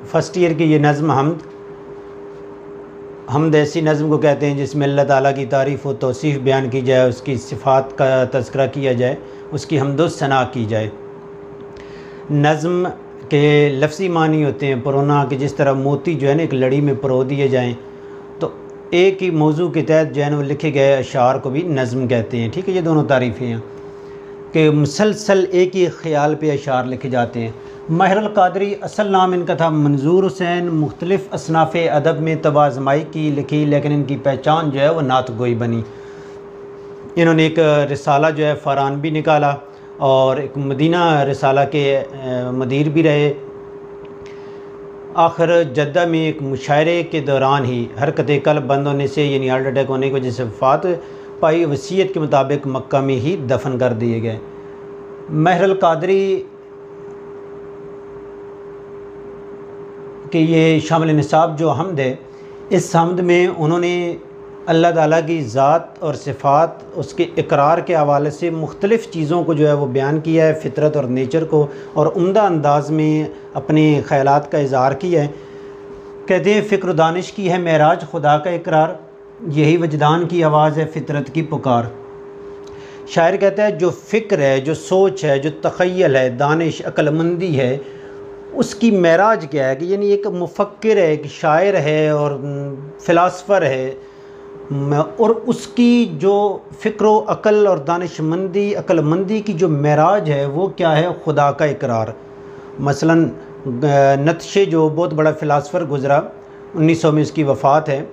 First year की ये नज़्म हमद ऐसी नज़्म को कहते हैं जिसमें अल्लाह ताला की तारीफ़ व तौसीफ़ बयान की जाए, उसकी सिफ़ात का तज़किरा किया जाए, उसकी हम्द व सना की जाए। नज़्म के लफ्ज़ी मानी होते हैं परोना के, जिस तरह मोती जो है ना एक लड़ी में परो दिए जाएँ, तो एक ही मौजू के तहत जो है ना वो लिखे गए अशार को भी नज़्म कहते हैं। ठीक है, ये दोनों तारीफ़ें हैं कि मुसलसल एक ही ख़याल पे अशार लिखे जाते हैं। महरुल कादरी असल नाम इनका था मंजूर हुसैन। मुख्तलिफ़ असनाफ़ अदब में तबाज़माई की लिखी, लेकिन इनकी पहचान जो है वो नात गोई बनी। इन्होंने एक रिसाला जो है फ़ारान भी निकाला और एक मदीना रिसाला के मदीर भी रहे। आखिर जद्दा में एक मुशायरे के दौरान ही हरकत कल्ब बंद होने से यानी हार्ट अटैक होने की वजह से वफ़ात पाई। वसीयत के मुताबिक मक्का में ही दफन कर दिए गए। महरुल कादरी कि ये शामिल निसाब जो हमद है, इस हमद में उन्होंने अल्लाह ताला की ज़ात और सिफ़ात, उसके इकरार के हवाले से मुख्तलिफ़ चीज़ों को जो है वो बयान किया है, फ़ितरत और नेचर को, और उम्दा अंदाज़ में अपने ख़यालात का इज़हार किया है। कहते हैं फ़िक्र दानिश की है मेराज खुदा का इकरार, यही वजदान की आवाज़ है फ़ितरत की पुकार। शायर कहता है जो फ़िक्र है, जो सोच है, जो तख़य्युल है, दानिश अक्लमंदी है, उसकी मेराज क्या है कि यानी एक मुफ़क्किर है, एक शायर है और फ़िलासफ़र है, और उसकी जो फ़िक्र व अक़ल और दानिशमंदी अक्लमंदी की जो मेराज है वो क्या है, खुदा का इकरार। मसलन नत्शे जो बहुत बड़ा फ़िलासफ़र गुज़रा, 1900 में उसकी वफ़ात है,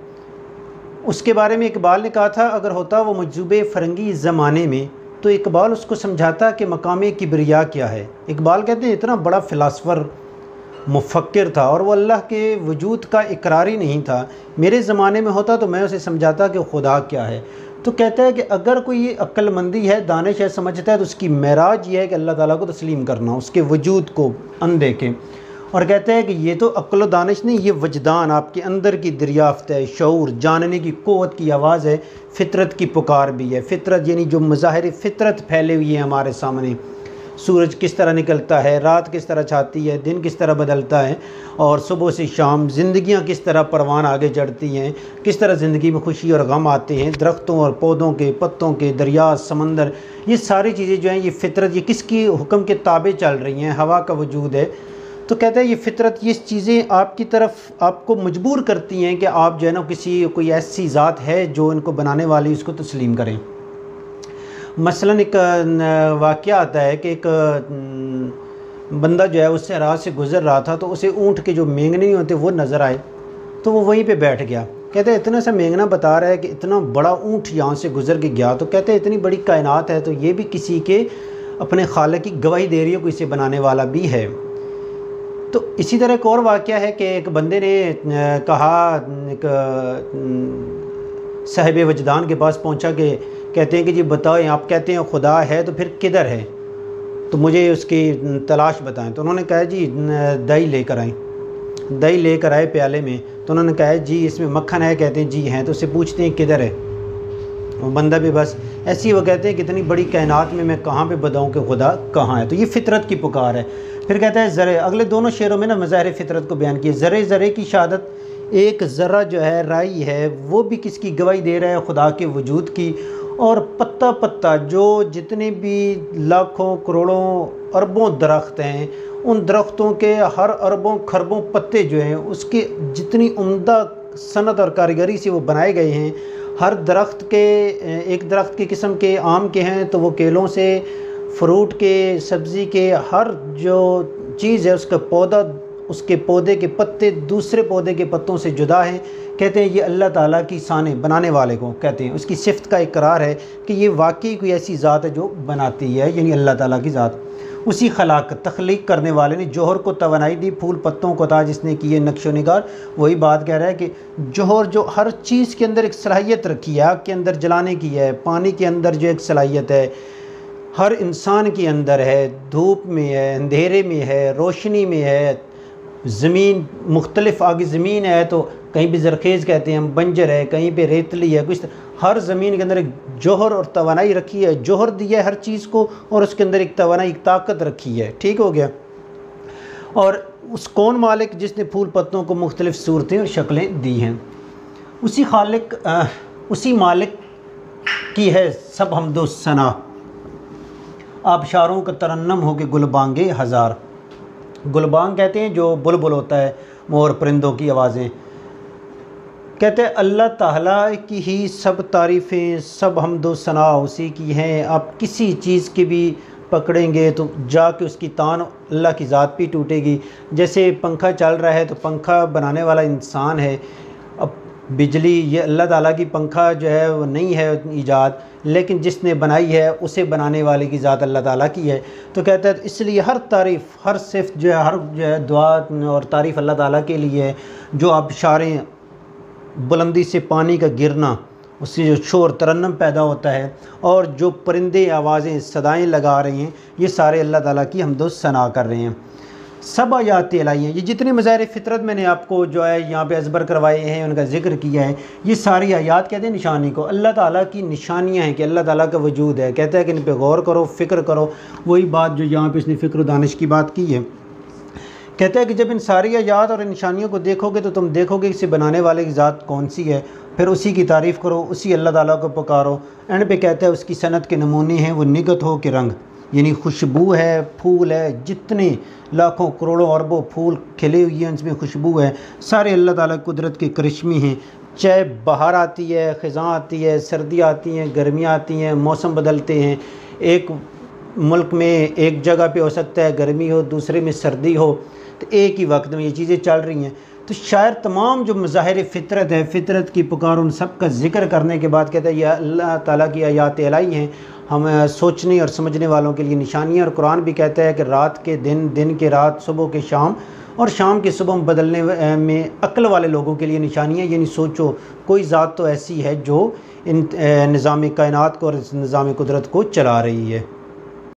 उसके बारे में इकबाल ने कहा था अगर होता वो मजूबे फ़रंगी ज़माने में तो इकबाल उसको समझाता कि मकाम किबरिया क्या है। इकबाल कहते हैं इतना बड़ा फ़िलासफ़र मुफ़क्किर था और वो अल्लाह के वजूद का इकरारी नहीं था, मेरे ज़माने में होता तो मैं उसे समझाता कि खुदा क्या है। तो कहता है कि अगर कोई अक्लमंदी है, दानिश है, समझता है, तो उसकी मेराज ये है कि अल्लाह ताला को तस्लीम करना, उसके वजूद को अनदेखें। और कहते हैं कि ये तो अक्ल व दानिश नहीं, ये वजदान आपके अंदर की दरियाफ़त है, शऊर, जानने की क़ुव्वत की आवाज़ है, फ़ितरत की पुकार भी है। फ़ितरत यानी जो मज़ाहिर फ़ितरत फैले हुई है हमारे सामने, सूरज किस तरह निकलता है, रात किस तरह छाती है, दिन किस तरह बदलता है, और सुबह से शाम ज़िंदगियाँ किस तरह परवान आगे चढ़ती हैं, किस तरह ज़िंदगी में खुशी और गम आते हैं, दरख्तों और पौधों के, पत्तों के, दरिया, समंदर, ये सारी चीज़ें जो हैं ये फ़ितरत, ये किसकी हुक्म के ताबे चल रही हैं, हवा का वजूद है। तो कहते हैं ये फ़ितरत, ये चीज़ें आपकी तरफ आपको मजबूर करती हैं कि आप जो है ना कोई ऐसी ज़ात है जो इनको बनाने वाली, उसको तस्लीम करें। मसलन एक वाक़या आता है कि एक बंदा जो है उससे राह से गुज़र रहा था, तो उसे ऊँट के जो मेंगने नहीं होते वो नज़र आए, तो वो वहीं पे बैठ गया। कहते हैं इतना सा मेंगना बता रहा है कि इतना बड़ा ऊँट यहाँ से गुज़र के गया, तो कहते हैं इतनी बड़ी कायनात है तो ये भी किसी के अपने खालिक की गवाही दे रही है, कोई इसे बनाने वाला भी है। तो इसी तरह एक और वाक़या है कि एक बंदे ने कहा, एक साहिब वजदान के पास पहुँचा कि कहते हैं कि जी बताओ, आप कहते हैं खुदा है तो फिर किधर है, तो मुझे उसकी तलाश बताएं। तो उन्होंने कहा जी दही लेकर आएँ। दही लेकर आए प्याले में, तो उन्होंने कहा जी इसमें मक्खन है, कहते हैं जी हैं। तो उससे पूछते हैं किधर है, वो बंदा भी बस ऐसे ही वो कहते हैं कितनी बड़ी कायनात में मैं कहाँ पे बताऊँ कि खुदा कहाँ है। तो ये फ़ितरत की पुकार है। फिर कहता है ज़रे, अगले दोनों शेरों में ना मज़ाहिर फ़ितरत को बयान किया। ज़रे ज़रे की शहादत, एक ज़र्रा जो है राई है वो भी किसकी गवाही दे रहा है, खुदा के वजूद की। और पत्ता पत्ता जो जितने भी लाखों करोड़ों अरबों दरख्त हैं, उन दरख्तों के हर अरबों खरबों पत्ते जो हैं उसके जितनी उम्दा सनत और कारीगरी से वो बनाए गए हैं। हर दरख्त के, एक दरख्त की किस्म के आम के हैं तो वो केलों से, फ्रूट के, सब्ज़ी के, हर जो चीज़ है उसका पौधा, उसके पौधे के पत्ते दूसरे पौधे के पत्तों से जुदा हैं। कहते हैं ये अल्लाह ताला की शान, बनाने वाले को कहते हैं, उसकी सिफ़त का इकरार है कि ये वाकई कोई ऐसी ज़ात है जो बनाती है, यानी अल्लाह ताला की ज़ात। उसी खलाक तख्लीक करने वाले ने जौहर को तवानाई दी, फूल पत्तों को था जिसने किए नक्शो निगार। वही बात कह रहा है कि जौहर जो हर चीज़ के अंदर एक सलाहियत रखी है, आग के अंदर जलाने की है, पानी के अंदर जो एक सलाहियत है, हर इंसान के अंदर है, धूप में है, अंधेरे में है, रोशनी में है, ज़मीन मुख्तलिफ़, आगे ज़मीन है तो कहीं भी ज़रखेज़ कहते हैं हम, बंजर है, कहीं पे रेतली है, कुछ हर ज़मीन के अंदर एक जौहर और तवानाई रखी है। जौहर दिया है हर चीज़ को और उसके अंदर एक तवानाई, एक ताकत रखी है। ठीक हो गया। और उस कौन मालिक जिसने फूल पत्तों को मुख्तलिफ़ सूरतें और शक्लें दी हैं। उसी मालिक की है सब हम्दो सना, आबशारों का तरन्नम हो के गुलबांगे हज़ार। गुलबांग कहते हैं जो बुलबुल होता है, मोर परिंदों की आवाज़ें। कहते हैं अल्लाह ताला की ही सब तारीफ़ें, सब हम्दो सना उसी की हैं। आप किसी चीज़ की भी पकड़ेंगे तो जाके उसकी तान अल्लाह की ज़ात भी टूटेगी। जैसे पंखा चल रहा है तो पंखा बनाने वाला इंसान है। अब बिजली ये अल्लाह ताला की पंखा जो है वो नहीं है ईजाद, लेकिन जिसने बनाई है उसे बनाने वाले की ज़ात अल्लाह ताला की है। तो कहते हैं इसलिए हर तारीफ़, हर सिफ़ जो है, हर जो है दुआ और तारीफ़ अल्लाह ताला के लिए है। जो आबशारें, बुलंदी से पानी का गिरना, उससे जो शोर तरन्नम पैदा होता है, और जो परिंदे आवाज़ें सदाएं लगा रहे हैं, ये सारे अल्लाह ताला की हम्दो सना कर रहे हैं। सब आयात इलाही हैं। ये जितने मज़ाहिर फ़ितरत मैंने आपको जो है यहाँ पे अज़बर करवाए हैं, उनका ज़िक्र किया है, ये सारी आयात कहते हैं निशानी को, अल्लाह ताला की निशानियाँ हैं कि अल्लाह ताला का वजूद है। कहता है कि इन पर गौर करो, फ़िक्र करो। वही बात जो यहाँ पे इसने फ़िक्र व दानिश की बात की है। कहता है कि जब इन सारी आयात और निशानियों को देखोगे तो तुम देखोगे इसे बनाने वाले की ज़ात कौन सी है, फिर उसी की तारीफ़ करो, उसी अल्लाह ताला को पुकारो। एंड पे कहता है उसकी सनत के नमूने हैं वो निगत हो के रंग, यानी खुशबू है, फूल है, जितने लाखों करोड़ों अरबों फूल खिले हुए हैं उनमें खुशबू है, सारे अल्लाह ताला की कुदरत के करिश्मे हैं। चाहे बाहर आती है, ख़ज़ां आती है, सर्दी आती हैं, गर्मियाँ आती हैं, मौसम बदलते हैं। एक मुल्क में एक जगह पे हो सकता है गर्मी हो, दूसरे में सर्दी हो, तो एक ही वक्त में ये चीज़ें चल रही हैं। तो शायर तमाम जो मज़ाहिर फ़ितरत है, फ़ितरत की पुकार, उन सब का ज़िक्र करने के बाद कहता है यह अल्लाह ताला की आयात इलाही हैं, हम सोचने और समझने वालों के लिए निशानियाँ। और कुरान भी कहता है कि रात के दिन, दिन के रात, सुबह के शाम और शाम के सुबह बदलने में अक्ल वाले लोगों के लिए निशानियाँ। यानी सोचो कोई ज़ात तो ऐसी है जो इन निज़ाम कायनात को और निज़ाम कुदरत को चला रही है।